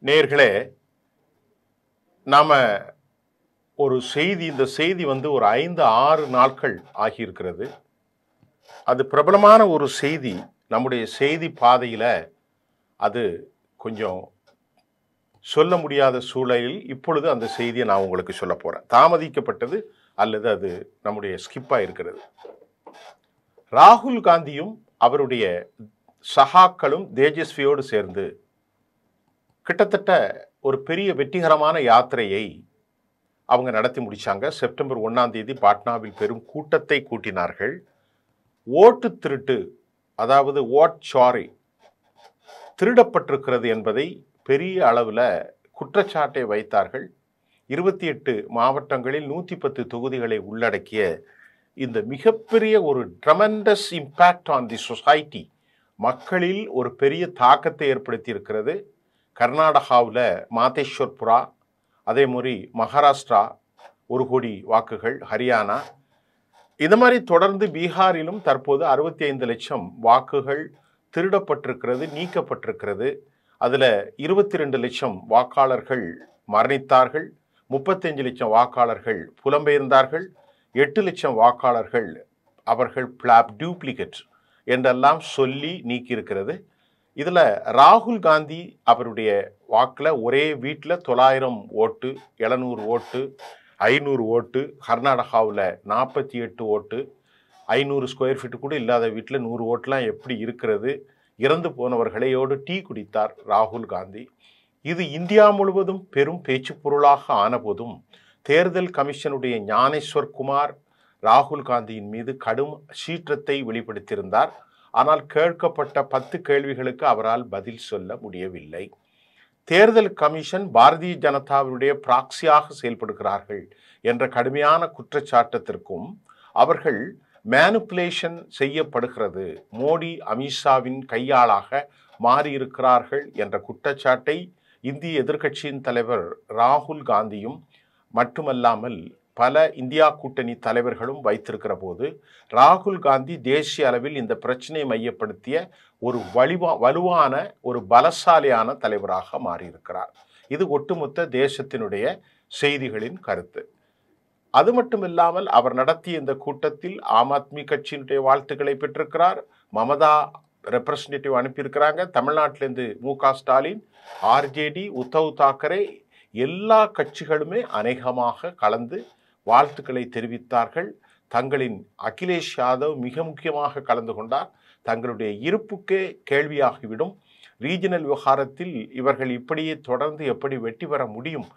நேயர்களே, நாம ஒரு செய்தி இந்த செய்தி வந்து ஒரு 5, 6 நாட்கள் ஆகியிருக்கிறது. அது பிரபலமான ஒரு செய்தி. நம்முடைய செய்தி பாதையில அது கொஞ்சம் சொல்ல முடியாத சூழலில் இப்பொழுது அந்த செய்தியை நான் உங்களுக்கு சொல்லப் போறேன். தாமதிக்கப்பட்டது அல்லது அது நம்முடைய ஸ்கிப்பா இருக்கிறது. ராகுல் காந்தியும் அவருடைய சகாக்களும் தேஜஸ்வியோடு சேர்ந்து கிட்டத்தட்ட ஒரு பெரிய வெற்றிகரமான யாத்திரையை அவங்க நடத்தி முடிச்சாங்க. செப்டம்பர் 1ஆம் தேதி பாட்னாவில் பெரும் கூட்டத்தை கூட்டினார்கள். ஓட்டு திருட்டு, அதாவது ஓட் சாரி திருடப்பட்டிருக்கிறது என்பதை பெரிய அளவில் குற்றச்சாட்டை வைத்தார்கள். 28 மாவட்டங்களில் 110 தொகுதிகளை உள்ளடக்கிய இந்த மிகப்பெரிய ஒரு tremendous impact on the society, மக்களில் ஒரு பெரிய தாக்கத்தை ஏற்படுத்தி இருக்கிறது. கர்நாடகாவில் மாதேஸ்வர்புரா, அதே மாதிரி மகாராஷ்டிரா 1 கோடி வாக்குகள், ஹரியானா, இந்த மாதிரி தொடர்ந்து பீகாரிலும் தற்போது 65 லட்சம் வாக்குகள் திருடப்பட்டிருக்கிறது, நீக்கப்பட்டிருக்கிறது. அதில் 22 லட்சம் வாக்காளர்கள் மரணித்தார்கள், 35 லட்சம் வாக்காளர்கள் புலம்பெயர்ந்தார்கள், 8 லட்சம் வாக்காளர்கள் அவர்கள் டூப்ளிகேட் என்றெல்லாம் சொல்லி நீக்கியிருக்கிறது. இதில் ராகுல் காந்தி அவருடைய வாக்கில் ஒரே வீட்டில் 900 ஓட்டு, 700 ஓட்டு, 500 ஓட்டு, கர்நாடகாவில் 48 ஓட்டு, 500 ஸ்கொயர் ஃபீட்டு கூட இல்லாத வீட்டில் 100 ஓட்டுலாம் எப்படி இருக்கிறது? இறந்து போனவர்களையோடு டீ குடித்தார் ராகுல் காந்தி. இது இந்தியா முழுவதும் பெரும் பேச்சு பொருளாக ஆனபோதும் தேர்தல் கமிஷனுடைய ஞானேஸ்வர் குமார் ராகுல் காந்தியின் மீது கடும் சீற்றத்தை வெளிப்படுத்தியிருந்தார். ஆனால் கேட்கப்பட்ட 10 கேள்விகளுக்கு அவரால் பதில் சொல்ல முடியவில்லை. தேர்தல் கமிஷன் பாரதிய ஜனதாவுடைய பிராக்சியாக செயல்படுகிறார்கள் என்ற கடுமையான குற்றச்சாட்டத்திற்கும் அவர்கள் மேனிப்புலேஷன் செய்யப்படுகிறது, மோடி அமித்ஷாவின் கையாளாக மாறியிருக்கிறார்கள் என்ற குற்றச்சாட்டை இந்திய எதிர்க்கட்சியின் தலைவர் ராகுல் காந்தியும் மட்டுமல்லாமல் பல இந்தியா கூட்டணி தலைவர்களும் வைத்திருக்கிற போது ராகுல் காந்தி தேசிய அளவில் இந்த பிரச்சனையை மையப்படுத்திய ஒரு வலுவான ஒரு பலசாலியான தலைவராக மாறியிருக்கிறார். இது ஒட்டுமொத்த தேசத்தினுடைய செய்திகளின் கருத்து. அது மட்டுமில்லாமல் அவர் நடத்திய இந்த கூட்டத்தில் ஆம் ஆத்மி கட்சியினுடைய வாழ்த்துக்களை பெற்றிருக்கிறார். மமதா ரெப்ரசன்டேட்டிவ் அனுப்பியிருக்கிறாங்க. தமிழ்நாட்டிலேருந்து மு.க. ஸ்டாலின், ஆர்ஜேடி, உத்தவ் தாக்கரே, எல்லா கட்சிகளுமே அநேகமாக கலந்து வாழ்த்துக்களை தெரிவித்தார்கள். தங்களின் அகிலேஷ் யாதவ் மிக முக்கியமாக கலந்து கொண்டார். தங்களுடைய இருப்புக்கே கேள்வியாகிவிடும், ரீஜனல் விவகாரத்தில் இவர்கள் இப்படியே தொடர்ந்து எப்படி வெற்றி பெற முடியும்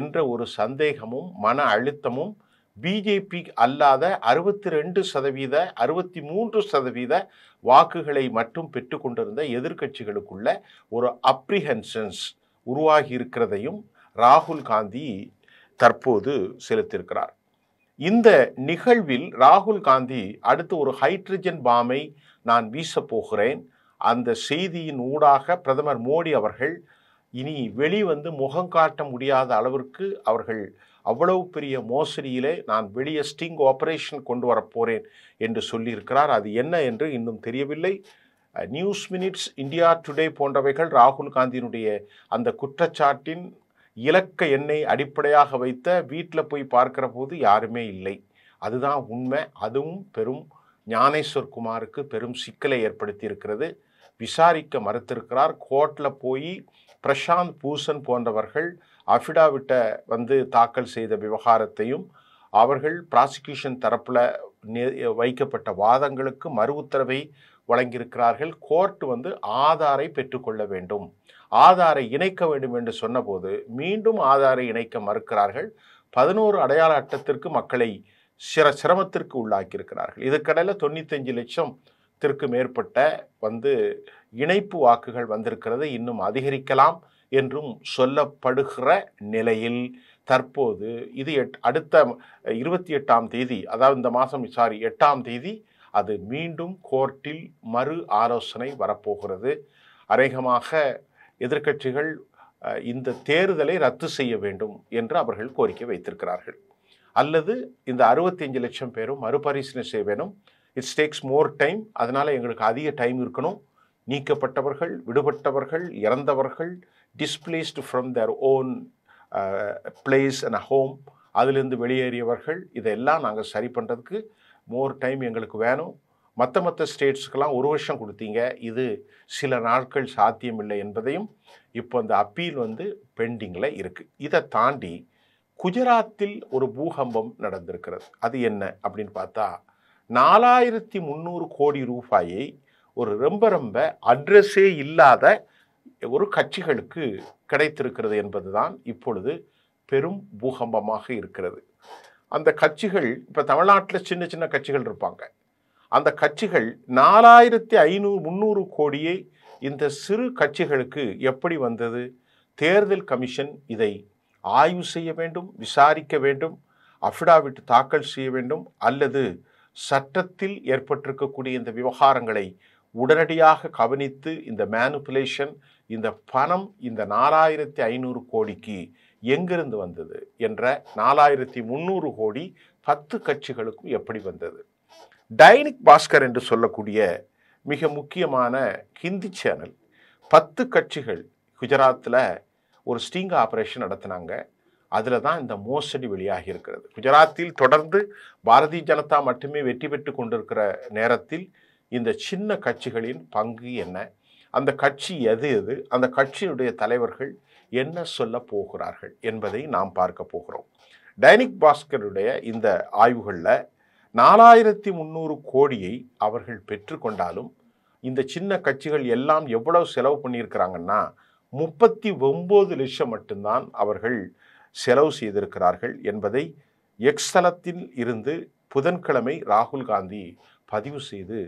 என்ற ஒரு சந்தேகமும் மன அழுத்தமும் பிஜேபி அல்லாத 62%, 63% வாக்குகளை மட்டும் பெற்றுக்கொண்டிருந்த எதிர்க்கட்சிகளுக்குள்ள ஒரு அப்ரிஹென்ஷன்ஸ் உருவாகி இருக்கிறதையும் ராகுல் காந்தி தற்போது செலுத்தியிருக்கிறார். இந்த நிகழ்வில் ராகுல் காந்தி அடுத்து ஒரு ஹைட்ரஜன் பாமை நான் வீசப்போகிறேன், அந்த செய்தியின் ஊடாக பிரதமர் மோடி அவர்கள் இனி வெளிவந்து முகம் காட்ட முடியாத அளவிற்கு அவர்கள் அவ்வளவு பெரிய மோசடியிலே நான் வெளியே ஸ்டிங் ஆபரேஷன் கொண்டு வரப்போறேன் என்று சொல்லியிருக்கிறார். அது என்ன என்று இன்னும் தெரியவில்லை. நியூஸ் மினிட்ஸ், இந்தியா டுடே போன்றவைகள் ராகுல் காந்தியினுடைய அந்த குற்றச்சாட்டின் இலக்க எண்ணை அடிப்படையாக வைத்த வீட்டில் போய் பார்க்கிற போது யாருமே இல்லை, அதுதான் உண்மை. அதுவும் பெரும் ஞானேஸ்வர் குமாருக்கு பெரும் சிக்கலை ஏற்படுத்தி இருக்கிறது. விசாரிக்க மறுத்திருக்கிறார். கோர்ட்டில் போய் பிரசாந்த் பூஷன் போன்றவர்கள் அஃபிடாவிட்டை தாக்கல் செய்த விவகாரத்தையும் அவர்கள் ப்ராசிக்யூஷன் தரப்பில் வைக்கப்பட்ட வாதங்களுக்கு மறு உத்தரவை வழங்கியிருக்கிறார்கள். கோர்ட் ஆதாரை பெற்றுக்கொள்ள வேண்டும், ஆதாரை இணைக்க வேண்டும் என்று சொன்னபோது மீண்டும் ஆதாரை இணைக்க மறுக்கிறார்கள். 11 அடையாள அட்டத்திற்கு மக்களை சிரமத்திற்கு உள்ளாக்கியிருக்கிறார்கள். இதுக்கடையில் 95 லட்சத்திற்கு மேற்பட்ட இணைப்பு வாக்குகள் வந்திருக்கிறது, இன்னும் அதிகரிக்கலாம் என்றும் சொல்லப்படுகிற நிலையில் தற்போது இது அடுத்த 28ஆம் தேதி, அதாவது இந்த மாதம் 8ஆம் தேதி அது மீண்டும் கோர்ட்டில் மறு ஆலோசனை வரப்போகிறது. அநேகமாக எதிர்க்கட்சிகள் இந்த தேர்தலை ரத்து செய்ய வேண்டும் என்று அவர்கள் கோரிக்கை வைத்திருக்கிறார்கள். அல்லது இந்த 65 லட்சம் பேரும் மறுபரிசீலனை செய்ய வேணும். இட்ஸ் டேக்ஸ் மோர் டைம், அதனால் எங்களுக்கு அதிக டைம் இருக்கணும். நீக்கப்பட்டவர்கள், விடுபட்டவர்கள், இறந்தவர்கள் displaced from their own place and home, அதிலிருந்து வெளியேறியவர்கள், இதெல்லாம் நாங்கள் சரி பண்ணுறதுக்கு மோர் டைம் எங்களுக்கு வேணும். மற்ற ஸ்டேட்ஸுக்கெல்லாம் 1 வருஷம் கொடுத்தீங்க, இது சில நாட்கள் சாத்தியமில்லை என்பதையும் இப்போ அந்த அப்பீல் பெண்டிங்கில் இருக்குது. இதை தாண்டி குஜராத்தில் ஒரு பூகம்பம் நடந்திருக்கிறது. அது என்ன அப்படின்னு பார்த்தா, 4300 கோடி ரூபாயை ஒரு ரொம்ப அட்ரஸே இல்லாத ஒரு கட்சிகளுக்கு கிடைத்திருக்கிறது என்பதுதான் இப்பொழுது பெரும் பூகம்பமாக இருக்கிறது. அந்த கட்சிகள், இப்போ தமிழ்நாட்டில் சின்ன சின்ன கட்சிகள் இருப்பாங்க, அந்த கட்சிகள் 4300 கோடியை இந்த சிறு கட்சிகளுக்கு எப்படி வந்தது? தேர்தல் கமிஷன் இதை ஆய்வு செய்ய வேண்டும், விசாரிக்க வேண்டும், அஃபிடாவிட் தாக்கல் செய்ய வேண்டும், அல்லது சட்டத்தில் ஏற்பட்டிருக்கக்கூடிய இந்த விவகாரங்களை உடனடியாக கவனித்து இந்த மேனிப்புலேஷன், இந்த பணம் இந்த 4500 கோடிக்கு எங்கிருந்து வந்தது என்ற 4300 கோடி 10 கட்சிகளுக்கும் எப்படி வந்தது? டைனிக் பாஸ்கர் என்று சொல்லக்கூடிய மிக முக்கியமான ஹிந்தி சேனல் 10 கட்சிகள் குஜராத்தில் ஒரு ஸ்டிங் ஆபரேஷன் நடத்தினாங்க. அதில் தான் இந்த மோசடி வெளியாகி இருக்கிறது. குஜராத்தில் தொடர்ந்து பாரதிய ஜனதா மட்டுமே வெற்றி பெற்று கொண்டிருக்கிற நேரத்தில் இந்த சின்ன கட்சிகளின் பங்கு என்ன, அந்த கட்சி எது, அந்த கட்சியினுடைய தலைவர்கள் என்ன சொல்ல போகிறார்கள் என்பதை நாம் பார்க்க போகிறோம். டைனிக் பாஸ்கருடைய இந்த ஆய்வுகளில் 4300 கோடியை அவர்கள் பெற்றுக்கொண்டாலும் இந்த சின்ன கட்சிகள் எல்லாம் எவ்வளவு செலவு பண்ணியிருக்கிறாங்கன்னா 39 லட்சம் மட்டும்தான் அவர்கள் செலவு செய்திருக்கிறார்கள் என்பதை எக்ஸ் தளத்தில் இருந்து புதன்கிழமை ராகுல் காந்தி பதிவு செய்து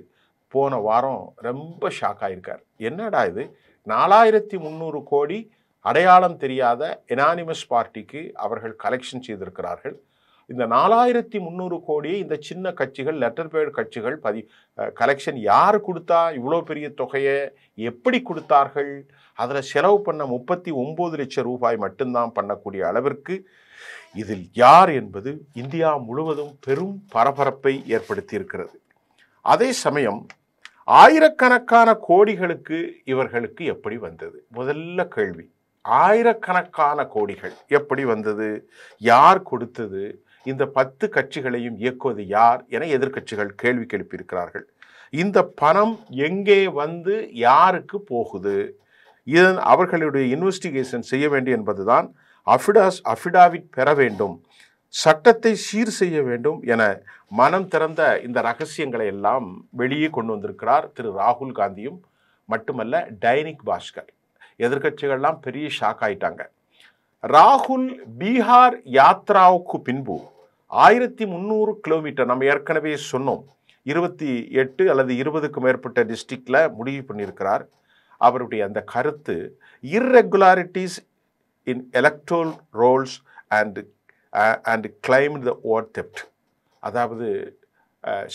போன வாரம் ரொம்ப ஷாக் ஆயிருக்கார். என்னடா இது, 4300 கோடி அடையாளம் தெரியாத எனானிமஸ் பார்ட்டிக்கு அவர்கள் கலெக்ஷன் செய்திருக்கிறார்கள். இந்த 4300 கோடியை இந்த சின்ன கட்சிகள், லெட்டர் பேட் கட்சிகள் கலெக்ஷன் யார் கொடுத்தா, இவ்வளோ பெரிய தொகையை எப்படி கொடுத்தார்கள், அதில் செலவு பண்ண 39 லட்சம் ரூபாய் மட்டும்தான் பண்ணக்கூடிய அளவிற்கு இதில் யார் என்பது இந்தியா முழுவதும் பெரும் பரபரப்பை ஏற்படுத்தி இருக்கிறது. அதே சமயம் ஆயிரக்கணக்கான கோடிகளுக்கு இவர்களுக்கு எப்படி வந்தது? முதல்ல கேள்வி, ஆயிரக்கணக்கான கோடிகள் எப்படி வந்தது? யார் கொடுத்தது? இந்த 10 கட்சிகளையும் இயக்குவது யார் என எதிர்க்கட்சிகள் கேள்வி எழுப்பியிருக்கிறார்கள். இந்த பணம் எங்கே வந்து யாருக்கு போகுது? இதன் அவர்களுடைய இன்வெஸ்டிகேஷன் செய்ய வேண்டும் என்பதுதான். அஃபிடாவிட் பெற வேண்டும், சட்டத்தை சீர் செய்ய வேண்டும் என மனம் திறந்த இந்த ரகசியங்களை எல்லாம் வெளியே கொண்டு வந்திருக்கிறார் திரு ராகுல் காந்தியும். மட்டுமல்ல, டைனிக் பாஸ்கர். எதிர்க்கட்சிகள்லாம் பெரிய ஷாக் ஆயிட்டாங்க. ராகுல் பீகார் யாத்ராவுக்கு பின்பு 1300 கிலோமீட்டர், நம்ம ஏற்கனவே சொன்னோம், 28 அல்லது 20க்கு மேற்பட்ட டிஸ்ட்ரிக்ட்ல முடிவு பண்ணியிருக்கிறார். அவருடைய அந்த கருத்து, irregularities in electoral rolls and claimed the vote theft, அதாவது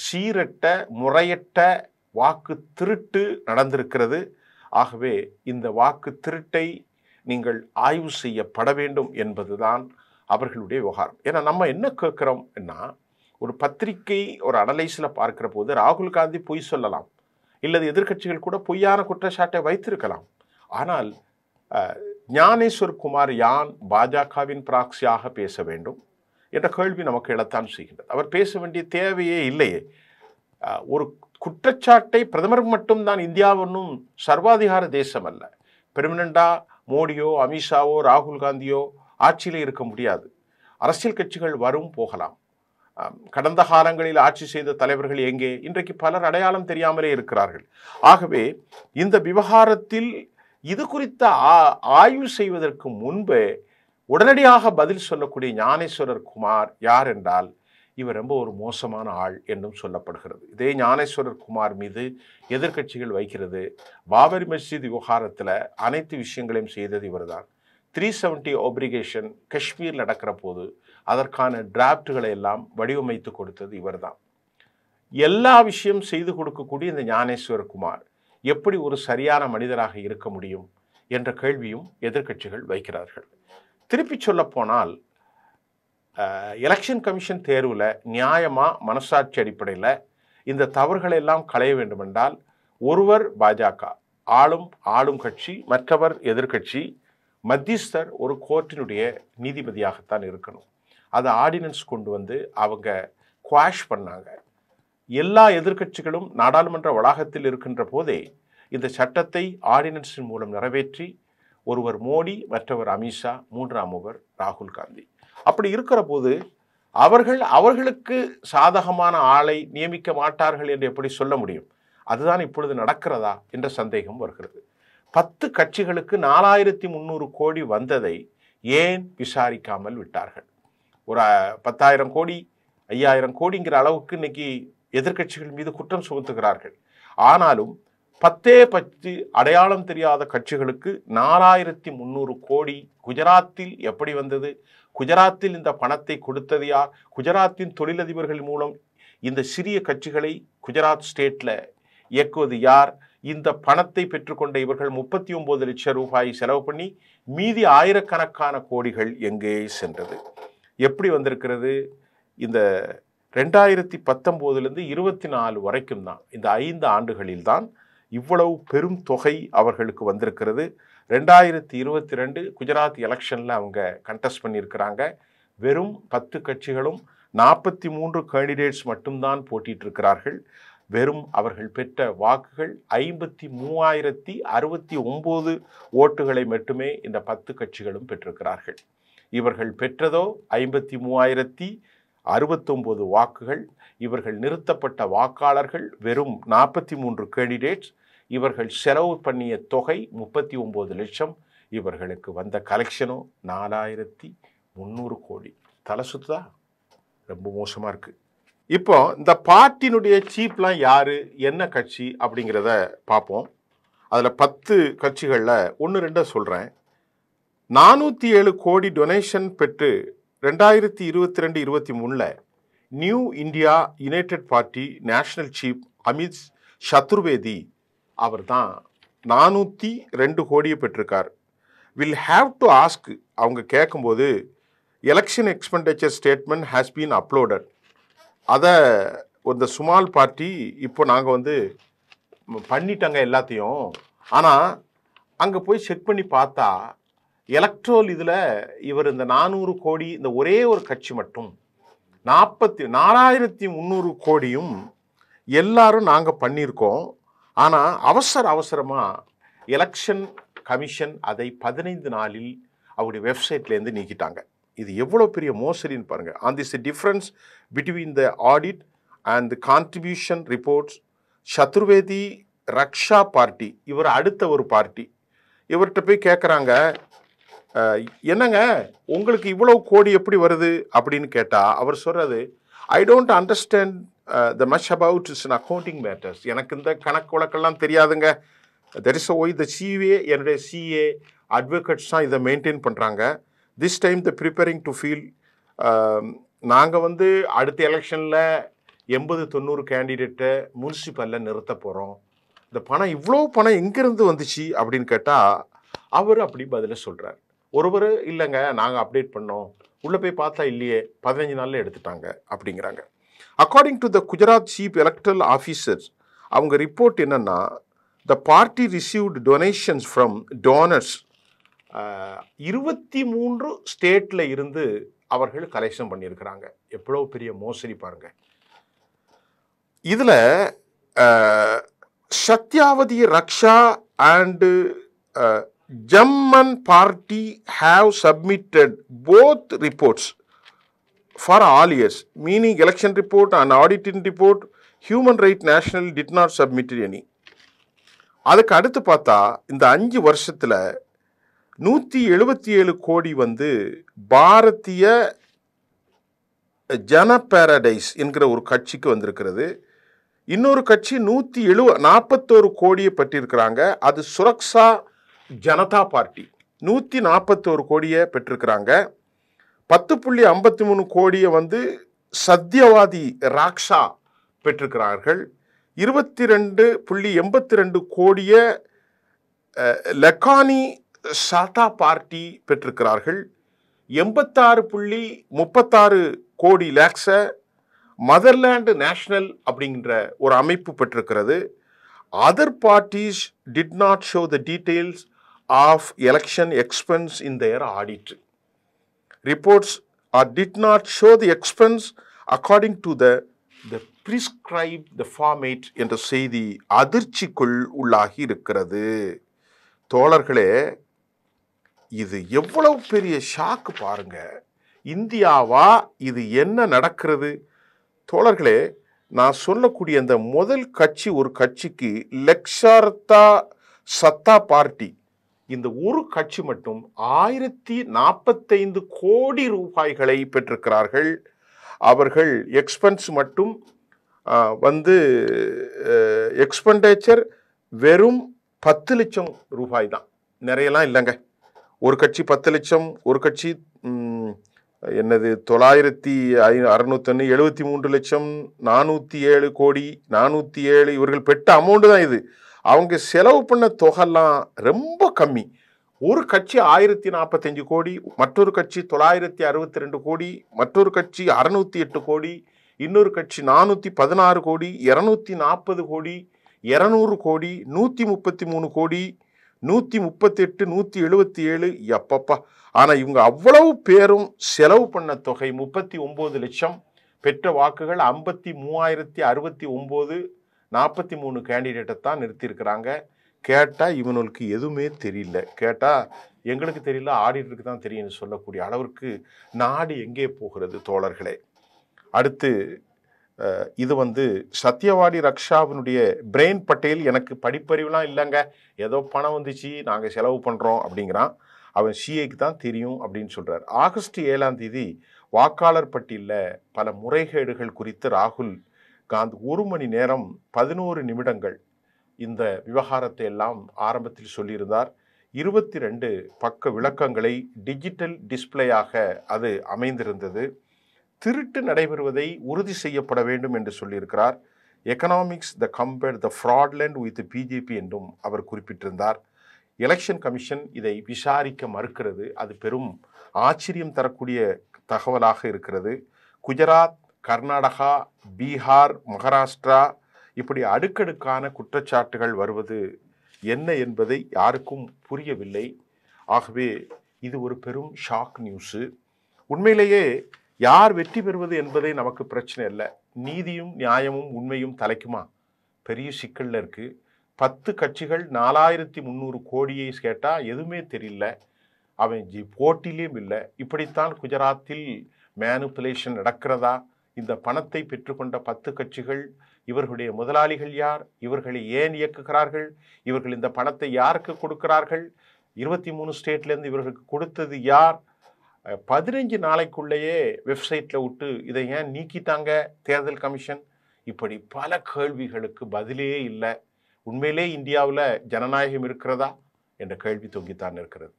சீரட்ட முறையற்ற வாக்கு திருட்டு நடந்திருக்கிறது. ஆகவே இந்த வாக்கு திருட்டை நீங்கள் ஆய்வு செய்யப்பட வேண்டும் என்பதுதான் அவர்களுடைய விவகாரம். ஏன்னா நம்ம என்ன கேட்குறோம்னா, ஒரு பத்திரிகை ஒரு அனலைஸில் பார்க்கிற போது ராகுல் காந்தி பொய் சொல்லலாம், இல்லது எதிர்க்கட்சிகள் கூட பொய்யான குற்றச்சாட்டை வைத்திருக்கலாம். ஆனால் ஞானேஸ்வர் குமார் யான் பாஜகவின் பிராக்சியாக பேச வேண்டும் என்ற கேள்வி நமக்கு எழத்தான் செய்கின்றது. அவர் பேச வேண்டிய தேவையே இல்லையே. ஒரு குற்றச்சாட்டை பிரதமர் மட்டும்தான், இந்தியா ஒன்றும் சர்வாதிகார தேசம் அல்ல. பெர்மனண்டா மோடியோ அமித்ஷாவோ ராகுல் காந்தியோ ஆட்சியில் இருக்க முடியாது. அரசியல் கட்சிகள் வரும் போகலாம். கடந்த காலங்களில் ஆட்சி செய்த தலைவர்கள் எங்கே? இன்றைக்கு பலர் அடையாளம் தெரியாமலே இருக்கிறார்கள். ஆகவே இந்த விவகாரத்தில் இது குறித்த ஆய்வு செய்வதற்கு முன்பே உடனடியாக பதில் சொல்லக்கூடிய ஞானேஸ்வரர் குமார் யார் என்றால், இவர் ரொம்ப ஒரு மோசமான ஆள் என்றும் சொல்லப்படுகிறது. இதே ஞானேஸ்வரர் குமார் மீது எதிர்க்கட்சிகள் வைக்கிறது, பாபரி மஸ்ஜித் விவகாரத்தில் அனைத்து விஷயங்களையும் செய்தது இவர்தான். 370 ஒப்ளிகேஷன் காஷ்மீர் நடக்கிற போது அதற்கான டிராப்டுகளை எல்லாம் வடிவமைத்து கொடுத்தது இவர்தான். எல்லா விஷயம் செய்து கொடுக்கக்கூடிய இந்த ஞானேஸ்வர் குமார் எப்படி ஒரு சரியான மனிதராக இருக்க முடியும் என்ற கேள்வியும் எதிர்க்கட்சிகள் வைக்கிறார்கள். திருப்பி சொல்ல போனால், எலெக்ஷன் கமிஷன் தேர்வில் நியாயமாக மனசாட்சி அடிப்படையில் இந்த தவறுகளை எல்லாம் களைய வேண்டுமென்றால், ஒருவர் பாஜக ஆளும் கட்சி, மற்றவர் எதிர்க்கட்சி, மத்தியஸ்தர் ஒரு கோர்ட்டினுடைய நீதிபதியாகத்தான் இருக்கணும். அதை ஆர்டினன்ஸ் கொண்டு வந்து அவங்க குவாஷ் பண்ணாங்க. எல்லா எதிர்க்கட்சிகளும் நாடாளுமன்ற வளாகத்தில் இருக்கின்ற போதே இந்த சட்டத்தை ஆர்டினன்ஸின் மூலம் நிறைவேற்றி ஒருவர் மோடி, மற்றவர் அமித்ஷா, மூன்றாமவர் ராகுல் காந்தி. அப்படி இருக்கிற போது அவர்களுக்கு சாதகமான ஆளை நியமிக்க மாட்டார்கள் என்று எப்படி சொல்ல முடியும்? அதுதான் இப்பொழுது நடக்கிறதா என்ற சந்தேகம் வருகிறது. 10 கட்சிகளுக்கு 4300 கோடி வந்ததை ஏன் விசாரிக்காமல் விட்டார்கள்? ஒரு 10,000 கோடி 5,000 கோடிங்கிற அளவுக்கு இன்னைக்கு எதிர்க்கட்சிகள் மீது குற்றம் சுமத்துகிறார்கள். ஆனாலும் 10 அடையாளம் தெரியாத கட்சிகளுக்கு 4300 கோடி குஜராத்தில் எப்படி வந்தது? குஜராத்தில் இந்த பணத்தை கொடுத்தது யார்? குஜராத்தின் தொழிலதிபர்கள் மூலம் இந்த சிறிய கட்சிகளை குஜராத் ஸ்டேட்ல இயக்குவது யார்? இந்த பணத்தை பெற்றுக்கொண்ட இவர்கள் 39 லட்சம் ரூபாய் செலவு பண்ணி மீதி ஆயிரக்கணக்கான கோடிகள் எங்கே சென்றது? எப்படி வந்திருக்கிறது? இந்த 2019 24 வரைக்கும் தான், இந்த 5 ஆண்டுகளில் தான் இவ்வளவு பெரும் தொகை அவர்களுக்கு வந்திருக்கிறது. 2022 குஜராத் எலெக்ஷன்ல அவங்க கண்டெஸ்ட் பண்ணியிருக்கிறாங்க. வெறும் 10 கட்சிகளும் 43 கேண்டிடேட்ஸ் மட்டும்தான் போட்டிட்டு இருக்கிறார்கள். வெறும் அவர்கள் பெற்ற வாக்குகள் 53,069 ஓட்டுகளை மட்டுமே இந்த 10 கட்சிகளும் பெற்றிருக்கிறார்கள். இவர்கள் பெற்றதோ 53,069 வாக்குகள். இவர்கள் நிறுத்தப்பட்ட வாக்காளர்கள் வெறும் 43 கேண்டிடேட்ஸ். இவர்கள் செலவு பண்ணிய தொகை 39 லட்சம். இவர்களுக்கு வந்த கலெக்ஷனோ 4,300 கோடி. தலை சுத்தா, ரொம்ப மோசமா இருக்கு. இப்போ இந்த பார்ட்டினுடைய சீப்லாம் யாரு, என்ன கட்சி அப்படிங்கிறத பார்ப்போம். அதில் 10 கட்சிகளில் 1-2 சொல்கிறேன். 407 கோடி டொனேஷன் பெற்று 2022-23 New India United Party national chief Amit Chaturvedi அவர் தான் 402 கோடியை பெற்றிருக்கார். வில் ஹாவ் டு ஆஸ்க், அவங்க கேட்கும்போது election expenditure statement has been uploaded. அதை இந்த சுமால் பார்ட்டி இப்போ நாங்கள் பண்ணிட்டாங்க எல்லாத்தையும். ஆனால் அங்கே போய் செக் பண்ணி பார்த்தா எலக்ட்ரோல் இதில் இவர் இந்த 400 கோடி, இந்த ஒரே ஒரு கட்சி மட்டும் 4,300 கோடியும் எல்லாரும் நாங்கள் பண்ணியிருக்கோம். ஆனால் அவசரமாக எலெக்ஷன் கமிஷன் அதை 15 நாளில் அவருடைய வெப்சைட்லேருந்து நீக்கிட்டாங்க. இது எவ்வளோ பெரிய மோசடின்னு பாருங்கள். On this difference between the audit and the contribution reports. Chaturvedi Raksha party, இவர் அடுத்த ஒரு பார்ட்டி. இவர்கிட்ட போய் கேட்குறாங்க, என்னங்க உங்களுக்கு இவ்வளவு கோடி எப்படி வருது அப்படின்னு கேட்டால் அவர் சொல்கிறது, I don't understand the much about it's accounting matters. எனக்கு இந்த கணக்கு வழக்கெல்லாம் தெரியாதுங்க. That is why the CA, என்னுடைய சிஏ அட்வொகேட்ஸ் தான் இதை மெயின்டைன் பண்ணுறாங்க. This time the preparing to feel, நாங்கள் அடுத்த எலெக்ஷனில் 80-90 கேண்டிடேட்டை முனிசிபலில் நிறுத்த போகிறோம். இந்த பணம், இவ்வளோ பணம் எங்கேருந்து வந்துச்சு அப்படின்னு கேட்டால் அவர் அப்படி பதில சொல்கிறார். ஒருவர் இல்லைங்க நாங்கள் அப்டேட் பண்ணோம், உள்ளே போய் பார்த்தா இல்லையே, 15 நாளில் எடுத்துட்டாங்க அப்படிங்கிறாங்க. According to the Gujarat chief electoral officers, அவங்க ரிப்போர்ட் என்னென்னா, the party received donations from donors. 23 ஸ்டேட்டில் இருந்து அவர்கள் கலெக்ஷன் பண்ணியிருக்கிறாங்க. எவ்வளோ பெரிய மோசடி பாருங்க. இதில் சத்யாவதி ரக்ஷா and Jamman party have submitted both reports for all years, meaning election report and auditing report. Human Rights National did not submit any. அதுக்கு அடுத்து பார்த்தா இந்த 5 வருஷத்தில் 177 கோடி பாரதிய ஜன பாரடைஸ் என்கிற ஒரு கட்சிக்கு வந்திருக்கிறது. இன்னொரு கட்சி 141 கோடியை பற்றியிருக்கிறாங்க. அது சுரக்ஷா ஜனதா பார்ட்டி 141 கோடியை பெற்றிருக்கிறாங்க. 10.53 கோடியை சத்யவாதி ராக்ஷா பெற்றிருக்கிறார்கள். 22.82 கோடியை லக்கானி சாதா பார்ட்டி பெற்றிருக்கிறார்கள். 86.36 கோடி லேக்ஸை மதர்லேண்ட் நேஷனல் அப்படிங்கிற ஒரு அமைப்பு பெற்றிருக்கிறது. Other parties did not show the details of election expense in their audit. Reports did not show the expense according to the prescribed format என்ற செய்தி அதிர்ச்சிக்குள் உள்ளாகி இருக்கிறது. தோழர்களே, இது எவ்வளவு பெரிய ஷாக்கு பாருங்க. இந்தியாவா இது? என்ன நடக்கிறது தோழர்களே? நான் சொல்லக்கூடிய அந்த முதல் கட்சி, ஒரு கட்சிக்கு லக்ஷார்த்தா சத்தா பார்ட்டி, இந்த ஒரு கட்சி மட்டும் 1045 கோடி ரூபாய்களை பெற்றிருக்கிறார்கள். அவர்கள் எக்ஸ்பென்ஸ் மட்டும் எக்ஸ்பெண்டிச்சர் வெறும் 10 லட்சம் ரூபாய் தான். நிறையலாம் இல்லைங்க. ஒரு கட்சி 10 லட்சம், ஒரு கட்சி என்னது 9,673 லட்சம், 407 கோடி, 407 இவர்கள் பெற்ற அமௌண்ட் தான் இது. அவங்க செலவு பண்ண தொகைலாம் ரொம்ப கம்மி. ஒரு கட்சி 1045 கோடி, மற்றொரு கட்சி 962 கோடி, மற்றொரு கட்சி 608 கோடி, இன்னொரு கட்சி 416 கோடி, 240 கோடி, 200 கோடி, 133 கோடி, 138, 177. எப்பப்பா! ஆனா இவங்க அவ்வளவு பேரும் செலவு பண்ண தொகை 39 லட்சம். பெற்ற வாக்குகள் 53,069. 43 கேண்டிடேட்டை தான் நிறுத்தியிருக்கிறாங்க. கேட்டா இவனுக்கு எதுவுமே தெரியல. கேட்டா எங்களுக்கு தெரியல, ஆடிட்டருக்கு தான் தெரியும்னு சொல்லக்கூடிய அளவிற்கு நாடு எங்கே போகிறது தோழர்களே? அடுத்து இது சத்யவாடி ரக்ஷாவினுடைய பிரெயின் பட்டேல், எனக்கு படிப்பறிவுலாம் இல்லைங்க, ஏதோ பணம் வந்துச்சு நாங்கள் செலவு பண்ணுறோம் அப்படிங்கிறான். அவன் சிஏக்கு தான் தெரியும் அப்படின்னு சொல்கிறார். ஆகஸ்ட் 7ஆம் தேதி வாக்காளர் பட்டியலில் பல முறைகேடுகள் குறித்து ராகுல் காந்தி 1 மணி நேரம் 11 நிமிடங்கள் இந்த விவகாரத்தை எல்லாம் ஆரம்பத்தில் சொல்லியிருந்தார். 22 பக்க விளக்கங்களை டிஜிட்டல் டிஸ்பிளேயாக அது அமைந்திருந்தது. திருட்டு நடைபெறுவதை உறுதி செய்யப்பட வேண்டும் என்று சொல்லியிருக்கிறார். Economics the compare the fraudulent with BJP என்றும் அவர் குறிப்பிட்டிருந்தார். எலெக்ஷன் கமிஷன் இதை விசாரிக்க மறுக்கிறது. அது பெரும் ஆச்சரியம் தரக்கூடிய தகவலாக இருக்கிறது. குஜராத், கர்நாடகா, பீகார், மகாராஷ்டிரா இப்படி அடுக்கடுக்கான குற்றச்சாட்டுகள் வருவது என்ன என்பதை யாருக்கும் புரியவில்லை. ஆகவே இது ஒரு பெரும் ஷாக் நியூஸு. உண்மையிலேயே யார் வெற்றி பெறுவது என்பதை நமக்கு பிரச்சனை இல்லை. நீதியும் நியாயமும் உண்மையும் தலைக்குமா? பெரிய சிக்கல்ல இருக்கு. 10 கட்சிகள் 4300 கோடியை கேட்டால் எதுவுமே தெரியல. அவன் போட்டிலையும் இல்லை. இப்படித்தான் குஜராத்தில் மேனுப்புலேஷன் நடக்கிறதா? இந்த பணத்தை பெற்றுக்கொண்ட 10 கட்சிகள், இவர்களுடைய முதலாளிகள் யார்? இவர்களை ஏன் இயக்குகிறார்கள்? இவர்கள் இந்த பணத்தை யாருக்கு கொடுக்கிறார்கள்? 23 ஸ்டேட்லேருந்து இவர்களுக்கு கொடுத்தது யார்? 15 நாளைக்குள்ளேயே வெப்சைட்டில் விட்டு இதை ஏன் நீக்கிட்டாங்க தேர்தல் கமிஷன்? இப்படி பல கேள்விகளுக்கு பதிலே இல்லை. உண்மையிலே இந்தியாவில் ஜனநாயகம் இருக்கிறதா என்ற கேள்வி தொங்கித்தான் இருக்கிறது.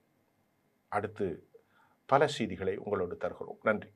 அடுத்து பல செய்திகளை உங்களோடு தருகிறோம். நன்றி.